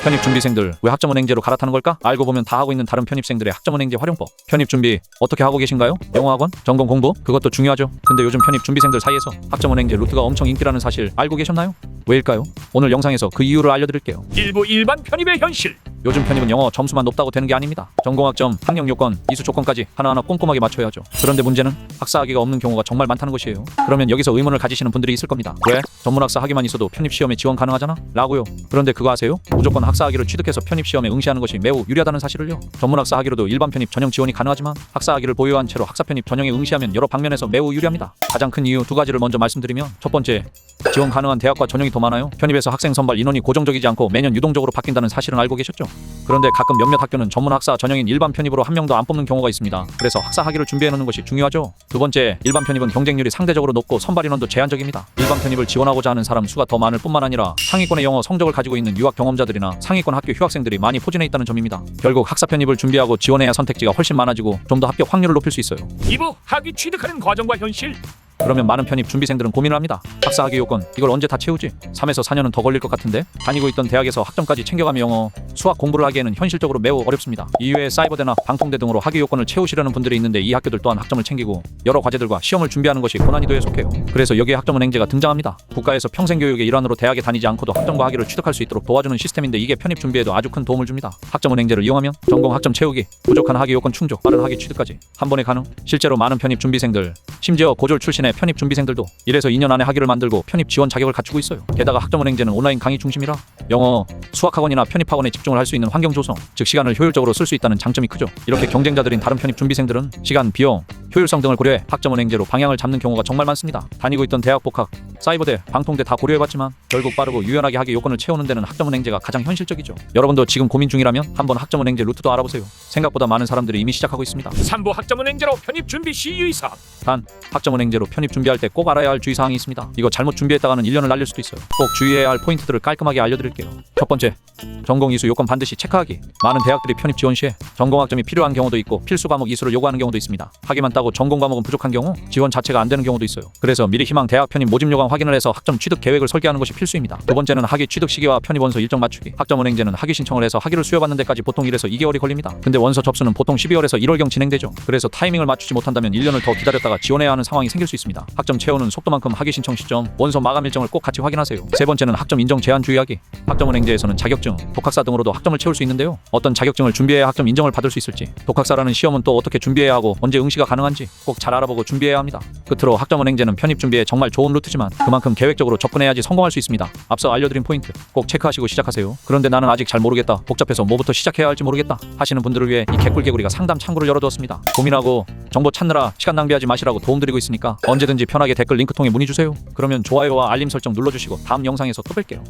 편입준비생들 왜 학점은행제로 갈아타는 걸까? 알고 보면 다 하고 있는 다른 편입생들의 학점은행제 활용법. 편입준비 어떻게 하고 계신가요? 영어학원? 전공 공부? 그것도 중요하죠. 근데 요즘 편입준비생들 사이에서 학점은행제 루트가 엄청 인기라는 사실 알고 계셨나요? 왜일까요? 오늘 영상에서 그 이유를 알려드릴게요. 일부 일반 편입의 현실. 요즘 편입은 영어 점수만 높다고 되는 게 아닙니다. 전공학점, 학력 요건, 이수 조건까지 하나하나 꼼꼼하게 맞춰야 하죠. 그런데 문제는 학사학위가 없는 경우가 정말 많다는 것이에요. 그러면 여기서 의문을 가지시는 분들이 있을 겁니다. 왜? 전문학사 학위만 있어도 편입시험에 지원 가능하잖아? 라고요. 그런데 그거 아세요? 무조건 학사학위를 취득해서 편입시험에 응시하는 것이 매우 유리하다는 사실을요. 전문학사 학위로도 일반 편입 전형 지원이 가능하지만 학사학위를 보유한 채로 학사 편입 전형에 응시하면 여러 방면에서 매우 유리합니다. 가장 큰 이유 두 가지를 먼저 말씀드리면, 첫 번째, 지원 가능한 대학과 전형이 더 많아요. 편입에서 학생 선발 인원이 고정적이지 않고 매년 유동적으로 바뀐다는 사실은 알고 계셨죠? 그런데 가끔 몇몇 학교는 전문 학사 전형인 일반 편입으로 한 명도 안 뽑는 경우가 있습니다. 그래서 학사 학위를 준비해 놓는 것이 중요하죠. 두 번째, 일반 편입은 경쟁률이 상대적으로 높고 선발 인원도 제한적입니다. 일반 편입을 지원하고자 하는 사람 수가 더 많을 뿐만 아니라 상위권의 영어 성적을 가지고 있는 유학 경험자들이나 상위권 학교 휴학생들이 많이 포진해 있다는 점입니다. 결국 학사 편입을 준비하고 지원해야 선택지가 훨씬 많아지고 좀 더 합격 확률을 높일 수 있어요. 2부 학위 취득하는 과정과 현실. 그러면 많은 편입 준비생들은 고민을 합니다. 학사학위 요건 이걸 언제 다 채우지? 3에서 4년은 더 걸릴 것 같은데? 다니고 있던 대학에서 학점까지 챙겨가며 영어, 수학 공부를 하기에는 현실적으로 매우 어렵습니다. 이외에 사이버대나 방통대 등으로 학위 요건을 채우시려는 분들이 있는데 이 학교들 또한 학점을 챙기고 여러 과제들과 시험을 준비하는 것이 고난이도에 속해요. 그래서 여기에 학점은행제가 등장합니다. 국가에서 평생교육의 일환으로 대학에 다니지 않고도 학점과 학위를 취득할 수 있도록 도와주는 시스템인데 이게 편입 준비에도 아주 큰 도움을 줍니다. 학점은행제를 이용하면 전공 학점 채우기, 부족한 학위 요건 충족, 빠른 학위 취득까지 한 번에 가능. 실제로 많은 편입 준비생들, 심지어 고졸 출신의 편입 준비생들도 1에서 2년 안에 학위를 만들고 편입 지원 자격을 갖추고 있어요. 게다가 학점은행제는 온라인 강의 중심이라 영어, 수학학원이나 편입학원에 집중을 할 수 있는 환경 조성, 즉 시간을 효율적으로 쓸 수 있다는 장점이 크죠. 이렇게 경쟁자들인 다른 편입 준비생들은 시간, 비용, 효율성 등을 고려해 학점은행제로 방향을 잡는 경우가 정말 많습니다. 다니고 있던 대학 복학, 사이버대, 방통대 다 고려해봤지만 결국 빠르고 유연하게 학위 요건을 채우는 데는 학점은행제가 가장 현실적이죠. 여러분도 지금 고민 중이라면 한번 학점은행제 루트도 알아보세요. 생각보다 많은 사람들이 이미 시작하고 있습니다. 3부 학점은행제로 편입 준비 시 유의사항. 단, 학점은행제로 편입 준비할 때 꼭 알아야 할 주의사항이 있습니다. 이거 잘못 준비했다가는 1년을 날릴 수도 있어요. 꼭 주의해야 할 포인트들을 깔끔하게 알려드릴게요. 첫 번째, 전공 이수 요건 반드시 체크하기. 많은 대학들이 편입 지원 시에 전공 학점이 필요한 경우도 있고 필수 과목 이수를 요구하는 경우도 있습니다. 학위만 따고 전공 과목은 부족한 경우 지원 자체가 안 되는 경우도 있어요. 그래서 미리 희망 대학 편입 모집 요강 확인을 해서 학점 취득 계획을 설계하는 것이 필수입니다. 두 번째는 학위 취득 시기와 편입 원서 일정 맞추기. 학점은행제는 학위 신청을 해서 학위를 수여받는 데까지 보통 1에서 2개월이 걸립니다. 근데 원서 접수는 보통 12월에서 1월경 진행되죠. 그래서 타이밍을 맞추지 못한다면 1년을 더 기다렸다가 지원해야 하는 상황이 생길 수 있습니다. 학점 채우는 속도만큼 학위 신청 시점, 원서 마감 일정을 꼭 같이 확인하세요. 세 번째는 학점 인정 제한 주의하기. 학점은행제에서는 자격증, 독학사 등으로도 학점을 채울 수 있는데요. 어떤 자격증을 준비해야 학점 인정을 받을 수 있을지, 독학사라는 시험은 또 어떻게 준비해야 하고 언제 응시가 가능한지 꼭 잘 알아보고 준비해야 합니다. 끝으로 학점은행제는 편입 준비에 정말 좋은 루트지만 그만큼 계획적으로 접근해야지 성공할 수 있습니다. 앞서 알려드린 포인트 꼭 체크하시고 시작하세요. 그런데 나는 아직 잘 모르겠다, 복잡해서 뭐부터 시작해야 할지 모르겠다 하시는 분들을 위해 이 개꿀개구리가 상담 창구를 열어두었습니다. 고민하고 정보 찾느라 시간 낭비하지 마시라고 도움드리고 있으니까 언제든지 편하게 댓글 링크 통해 문의주세요. 그러면 좋아요와 알림 설정 눌러주시고 다음 영상에서 또 뵐게요.